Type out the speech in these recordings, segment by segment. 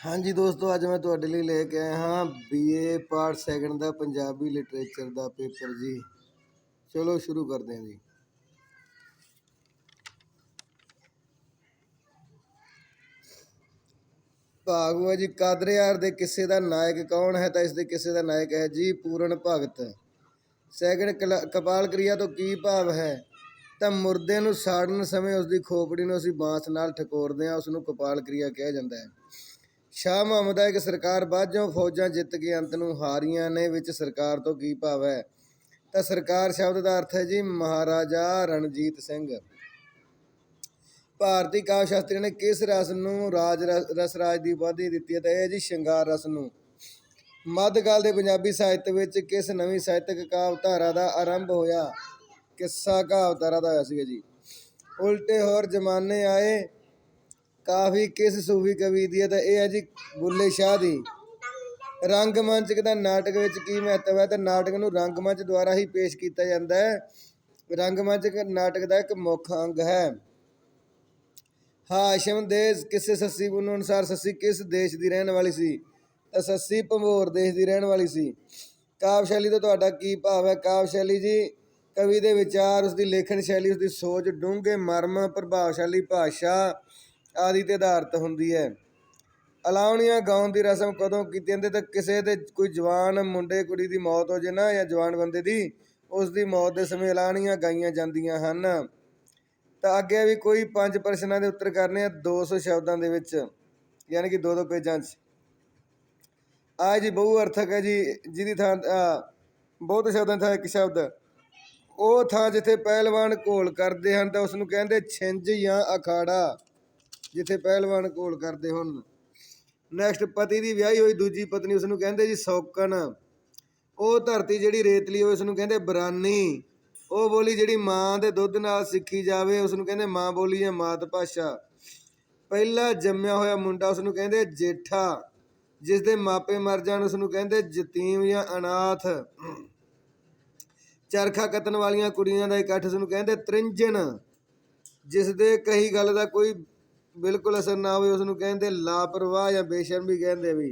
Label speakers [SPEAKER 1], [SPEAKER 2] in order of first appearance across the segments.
[SPEAKER 1] हाँ जी दोस्तों, अज मैं तुहाडे लई लेके आया हाँ BA पार्ट सैकंड का पंजाबी लिटरेचर का पेपर जी। चलो शुरू करते हैं जी। भाग हुआ जी। कादरे यार दे किस्से का नायक कौन है? तो इसके किस्से का नायक है जी पूर्ण भगत। सैकंड कपाल क्रिया तो की भाव है? तो मुरदे नूं साड़न समय उसकी खोपड़ी में उसी बांस नाल ठकोरदे हैं, उसनूं कपाल क्रिया कहा जाता है। शाह मुहम्मद एक सरकार बाਝੋਂ फौजा जित के अंत ਨੂੰ ਹਾਰੀਆਂ ने विच सरकार तो की भाव है? तो सरकार शब्द का अर्थ है जी महाराजा रणजीत सिंह। भारतीय काव्य शास्त्री ने किस रस ਨੂੰ रसराज की उपाधि दी है? तो यह जी ਸ਼ਿੰਗਾਰ रस ਨੂੰ। मध्यकाल के पंजाबी साहित्य में किस नवी ਸਾਹਿਤਕ ਕਾਵਧਾਰਾ का आरंभ होया? किस्सा कावधारा का होया सीगा जी। उल्टे होर जमाने आए काफी किस सूफी कवि दी है? तो यह है जी बुल्ले शाह दी। रंगमंच का नाटक में की महत्व है? तो नाटक नूं रंगमंच द्वारा ही पेश किया जाता है। रंगमंच नाटक का एक मुख्य अंग है। हाशम देश किसे सस्सी पुन्नू अनुसार सस्सी किस देश की रहने वाली सी? तो सस्सी भंबोर देश की रहने वाली सी। काव्य शैली तो तुहाडा की भाव है? काव्य शैली जी कवि के विचार, उसकी लेखन शैली, उसकी सोच, डूंघे मर्म, प्रभावशाली भाषा आदि ते आधारित होंदी है। अलावणियां गाउन की रस्म कदों की जाती? तो किसी के कोई जवान मुंडे कुड़ी की मौत हो जाए ना, या जवान बंदे की उसकी मौत के समय अलावणियां गाईयां जांदियां हन। तो अगे भी कोई 5 प्रश्नों के उत्तर करने 200 शब्दों के विच, यानी कि 2-2 पेजां च। आ जी बहु अर्थक है जी, जिहदी थां बहुत शब्दों था एक शब्द ਉਹ ਥਾਂ जिथे पहलवान घोल करते हैं तो उसनूं कहते छिंज या अखाड़ा, जिथे पहलवान घोल करते हो। नैक्सट पति की विआही हुई दूजी पत्नी उसनूं कहते जी सौकन। ਉਹ धरती जिहड़ी रेतली होए उसनूं कहते बरानी। ਉਹ बोली जिहड़ी माँ के दुध नाल सिक्खी जावे उसनूं कहते माँ बोली या मात भाषा। ਪਹਿਲਾ जम्मिया होया मुंडा उसनूं कहते जेठा। जिस दे मापे मर जाण उसनूं कहते जतीम या अनाथ। चरखा कतन वालियां कुड़ियां दा इकट्ठ उसनूं कहते त्रिंजन। जिस दे कही गल दा कोई बिल्कुल असर ना हो उसनूं कहते लापरवाह या बेशर्म भी कहते भी।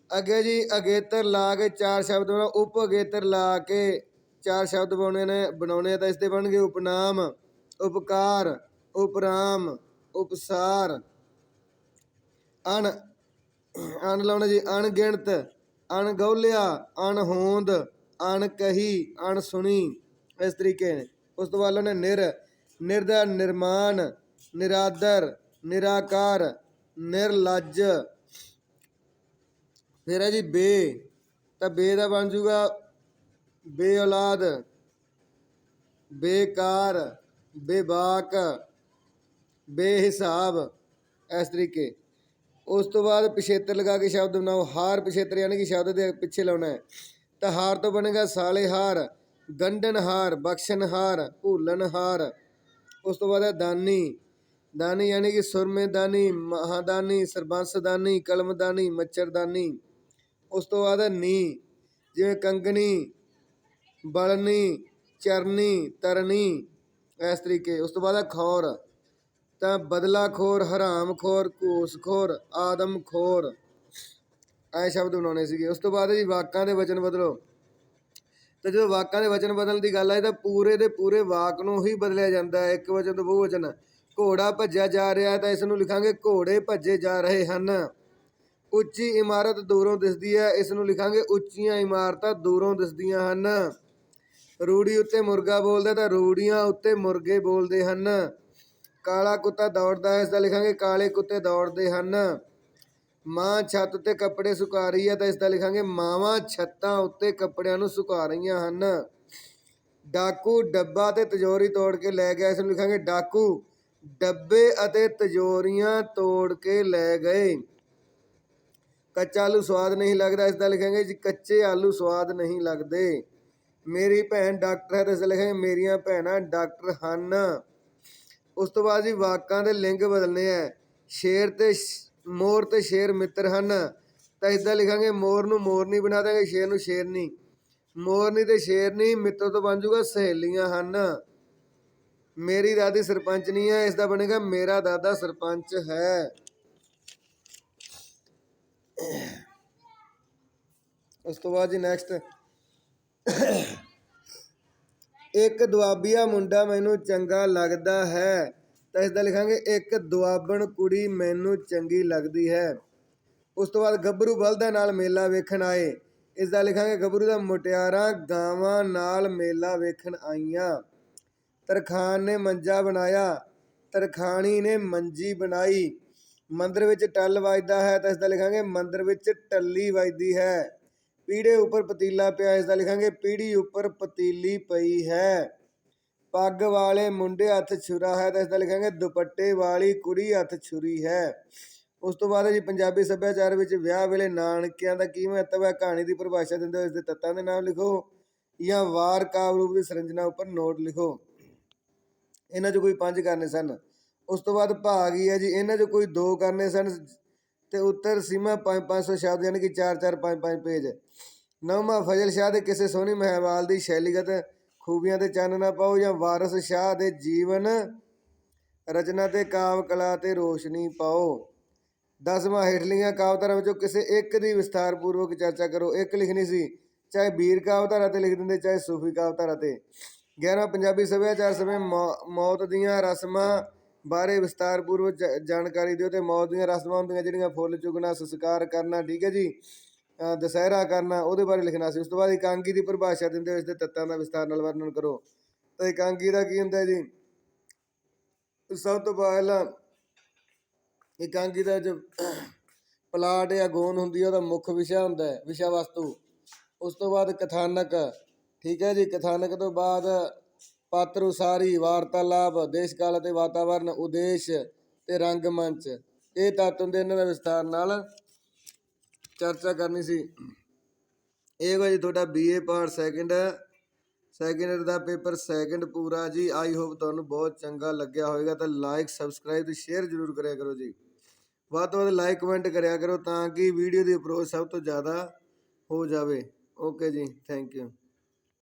[SPEAKER 1] अगे जी अगेतर ला के 4 शब्द बनाओ, उप अगेतर ला के 4 शब्द बनाने तो इसके बन गए उपनाम, उपकार, उपराम, उपसार। अण अण लाउणा जी अणगिणत, अणगौलिया, अणहोंद, अणकही, अणसुणी, इस तरीके ने। उस तो बाद ने निर, निर्दा निर्माण, निरादर, निराकार, निर्लज। फिर है जी बे, तो बे का बन जूगा बे औलाद, बेकार, बेबाक, बेहिसाब, इस तरीके। उस तो बाद पिछेत्र लगा के शब्द बनाओ। हार पिछेत्र यानी कि शब्द के पिछे लाना है। तो हार तो बनेगा सालेहार, गंडनहार, बख्शनहार, भूलनहार। उस तो बाद है दानी, दानी यानी कि सुरमेदानी, महादानी, सरबंसदानी, कलमदानी, मच्छरदानी। उस तो बाद है नी, जिवें कंगनी, बलनी, चरनी, तरनी, इस तरीके। उस तो बाद है खौर, तो बदलाखोर, हरामखोर, घूसखोर, आदमखोर, ऐ शब्द बनाने सीगे। उस तो बाद जी वाकां दे वचन बदलो। तो जो वाकां दे वचन बदलण की गल है तो पूरे दे पूरे वाक नूं ही बदलिया जाता है, एक वचन तो बहुवचन। घोड़ा भज्या जा रहा है तो इसनूं लिखांगे घोड़े भज्जे जा रहे हैं। उच्ची इमारत दूरों दिसदी है, इसनूं लिखांगे उच्चियां इमारतां दूरों दिसदियां हन। रूड़ी उत्ते मुर्गा बोलदा तो रूड़ियां उत्ते मुर्गे बोलदे हन। काला कुत्ता दौड़दा है, इसका लिखांगे काले कुत्ते दौड़ते हैं। मां छत उत्ते कपड़े सुका रही है तो इसका लिखांगे मावां छत्तां उत्ते कपड़ियां नूं सुका रही हैं। डाकू डब्बा ते तिजोरी तोड़ के लै गया, इसनूं लिखांगे डाकू डब्बे अते तिजोरियां तोड़ के लै गए। कच्चा आलू स्वाद नहीं लगता, इसका लिखेंगे जी कच्चे आलू स्वाद नहीं लगते। मेरी भैन डॉक्टर है तो इसका लिखेंगे मेरियां भैनां डॉक्टर हन। उस तो बाद जी वाकां दे लिंग बदलने हैं। शेर ते मोर ते शेर मित्र हन, तो इसका लिखांगे मोर नूं मोरनी बना देंगे, शेर नूं शेरनी। मोरनी ते शेरनी मित्र तो बन जूगा सहेलियां हन। मेरी दादी सरपंच नहीं है, इसका बनेगा मेरा दादा सरपंच है। ਉਸ ਤੋਂ ਬਾਅਦ ਜੀ ਨੈਕਸਟ, ਇੱਕ ਦੁਆਬੀਆ ਮੁੰਡਾ ਮੈਨੂੰ ਚੰਗਾ ਲੱਗਦਾ ਹੈ, ਤਾਂ ਇਸ ਦਾ ਲਿਖਾਂਗੇ ਇੱਕ ਦੁਆਬਣ ਕੁੜੀ ਮੈਨੂੰ ਚੰਗੀ ਲੱਗਦੀ ਹੈ। ਉਸ ਤੋਂ ਬਾਅਦ ਗੱਭਰੂ ਬਲਦਾਂ ਨਾਲ ਮੇਲਾ ਵੇਖਣ ਆਏ, ਇਸ ਦਾ ਲਿਖਾਂਗੇ ਗੱਭਰੂ ਦਾ ਮੁਟਿਆਰਾਂ ਗਾਵਾਂ ਨਾਲ ਮੇਲਾ ਵੇਖਣ ਆਈਆਂ। ਤਰਖਾਣ ਨੇ ਮੰਜਾ ਬਣਾਇਆ, ਤਰਖਾਣੀ ਨੇ ਮੰਜੀ ਬਣਾਈ। ਮੰਦਰ ਵਿੱਚ ਟੱਲ ਵੱਜਦਾ ਹੈ, ਤਾਂ ਇਸ ਦਾ ਲਿਖਾਂਗੇ ਮੰਦਰ ਵਿੱਚ ਟੱਲੀ ਵੱਜਦੀ ਹੈ। ਪੀੜੇ ਉੱਪਰ ਪਤੀਲਾ ਪਿਆ, ਇਸ ਦਾ ਲਿਖਾਂਗੇ ਪੀੜੀ ਉੱਪਰ ਪਤੀਲੀ ਪਈ ਹੈ। ਪੱਗ ਵਾਲੇ ਮੁੰਡੇ ਹੱਥ ਛੁਰਾ ਹੈ, ਤਾਂ ਇਸ ਦਾ ਲਿਖਾਂਗੇ ਦੁਪੱਟੇ ਵਾਲੀ ਕੁੜੀ ਹੱਥ ਛੁਰੀ ਹੈ। ਉਸ ਤੋਂ ਬਾਅਦ ਜੀ ਪੰਜਾਬੀ ਸੱਭਿਆਚਾਰ ਵਿੱਚ ਵਿਆਹ ਵੇਲੇ ਨਾਨਕਿਆਂ ਦਾ ਕੀ ਮਹੱਤਵ ਹੈ, ਕਹਾਣੀ ਦੀ ਪਰਿਭਾਸ਼ਾ ਦਿੰਦੇ ਹੋਏ ਇਸ ਦੇ ਤੱਤਾਂ ਦੇ ਨਾਮ ਲਿਖੋ ਜਾਂ ਵਾਰ ਕਾਵਿ ਰੂਪ ਦੀ ਸੰਰਚਨਾ ਉੱਪਰ ਨੋਟ ਲਿਖੋ। ਇਹਨਾਂ 'ਚ ਕੋਈ 5 ਕਰਨੇ ਸਨ। ਉਸ ਤੋਂ ਬਾਅਦ ਭਾਗ ਹੀ ਹੈ ਜੀ, ਇਹਨਾਂ 'ਚ ਕੋਈ 2 ਕਰਨੇ ਸਨ ਤੇ ਉੱਤਰ ਸੀਮਾ 500 ਸ਼ਬਦ ਯਾਨੀ ਕਿ 4-4 5-5 ਪੇਜ। 9ਵਾਂ ਫਜ਼ਲ ਸ਼ਾਹ ਦੇ ਕਿਸੇ ਸੋਹਣੀ ਮਹਿਵਾਲ ਦੀ ਸ਼ੈਲੀਗਤ ਖੂਬੀਆਂ ਤੇ ਚਾਨਣਾ ਪਾਓ ਜਾਂ ਵਾਰਸ ਸ਼ਾਹ ਦੇ ਜੀਵਨ ਰਚਨਾ ਤੇ ਕਾਵ ਕਲਾ ਤੇ ਰੋਸ਼ਨੀ ਪਾਓ। 10ਵਾਂ ਹੇਠਲੀਆਂ ਕਾਵਧਾਰਾ ਵਿੱਚੋਂ ਕਿਸੇ ਇੱਕ ਦੀ ਵਿਸਥਾਰਪੂਰਵਕ ਚਰਚਾ ਕਰੋ। ਇੱਕ ਲਿਖਣੀ ਸੀ, ਚਾਹੇ ਵੀਰ ਕਾਵਧਾਰਾ ਤੇ ਲਿਖ ਦਿੰਦੇ, ਚਾਹੇ ਸੂਫੀ ਕਾਵਧਾਰਾ ਤੇ। 11ਵਾਂ ਪੰਜਾਬੀ ਸੱਭਿਆਚਾਰ ਸਮੇਂ ਮੌਤ ਦੀਆਂ ਰਸਮਾਂ ਬਾਰੇ ਵਿਸਤਾਰਪੂਰਵਕ ਜਾਣਕਾਰੀ ਦਿਓ। ਤੇ ਮੌਤ ਦੀਆਂ ਰਸਮਾਂ ਹੁੰਦੀਆਂ ਜਿਹੜੀਆਂ ਫੁੱਲ ਚੁਗਣਾ, ਸੰਸਕਾਰ ਕਰਨਾ, ਠੀਕ ਹੈ ਜੀ, ਦੁਸਹਿਰਾ ਕਰਨਾ, ਉਹਦੇ ਬਾਰੇ ਲਿਖਣਾ ਸੀ। ਉਸ ਤੋਂ ਬਾਅਦ ਇਕਾਂਗੀ ਦੀ ਪਰਿਭਾਸ਼ਾ ਦਿੰਦੇ ਹੋਏ ਇਸ ਦੇ ਤੱਤਾਂ ਦਾ ਵਿਸਤਾਰ ਨਾਲ ਵਰਣਨ ਕਰੋ। ਤਾਂ ਇਕਾਂਗੀ ਦਾ ਕੀ ਹੁੰਦਾ ਜੀ, ਸਭ ਤੋਂ ਪਹਿਲਾਂ ਇਕਾਂਗੀ ਦਾ ਜੋ ਪਲਾਟ ਜਾਂ ਗੋਨ ਹੁੰਦੀ ਹੈ ਉਹਦਾ ਮੁੱਖ ਵਿਸ਼ਾ ਹੁੰਦਾ ਹੈ, ਵਿਸ਼ਾ ਵਸਤੂ। ਉਸ ਤੋਂ ਬਾਅਦ ਕਥਾਨਕ, ਠੀਕ ਹੈ ਜੀ, ਕਥਾਨਕ ਤੋਂ ਬਾਅਦ ਪਾਤਰ ਉਸਾਰੀ, ਵਾਰਤਾਲਾਪ, ਦੇਸ਼ ਕਾਲ ਅਤੇ ਵਾਤਾਵਰਨ, ਉਦੇਸ਼ ਤੇ ਰੰਗਮੰਚ, ਇਹ ਤੱਤ ਹੁੰਦੇ, ਇਹਨਾਂ ਦਾ ਵਿਸਤਾਰ ਨਾਲ ਚਰਚਾ ਕਰਨੀ ਸੀ। ਇਹ ਹੋਇਆ ਜੀ ਤੁਹਾਡਾ BA ਪਾਰਟ ਸੈਕਿੰਡ ਦਾ ਪੇਪਰ ਸੈਕਿੰਡ ਪੂਰਾ ਜੀ। ਆਈ ਹੋਪ ਤੁਹਾਨੂੰ ਬਹੁਤ ਚੰਗਾ ਲੱਗਿਆ ਹੋਵੇਗਾ। ਤਾਂ ਲਾਈਕ, ਸਬਸਕ੍ਰਾਈਬ ਤੇ ਸ਼ੇਅਰ ਜ਼ਰੂਰ ਕਰਿਆ ਕਰੋ ਜੀ। ਵੱਧ ਤੋਂ ਵੱਧ ਲਾਈਕ ਕਮੈਂਟ ਕਰਿਆ ਕਰੋ ਤਾਂ ਕਿ ਵੀਡੀਓ ਦੀ ਅਪਰੋਚ ਸਭ ਤੋਂ ਜ਼ਿਆਦਾ ਹੋ ਜਾਵੇ। ਓਕੇ ਜੀ, ਥੈਂਕ ਯੂ।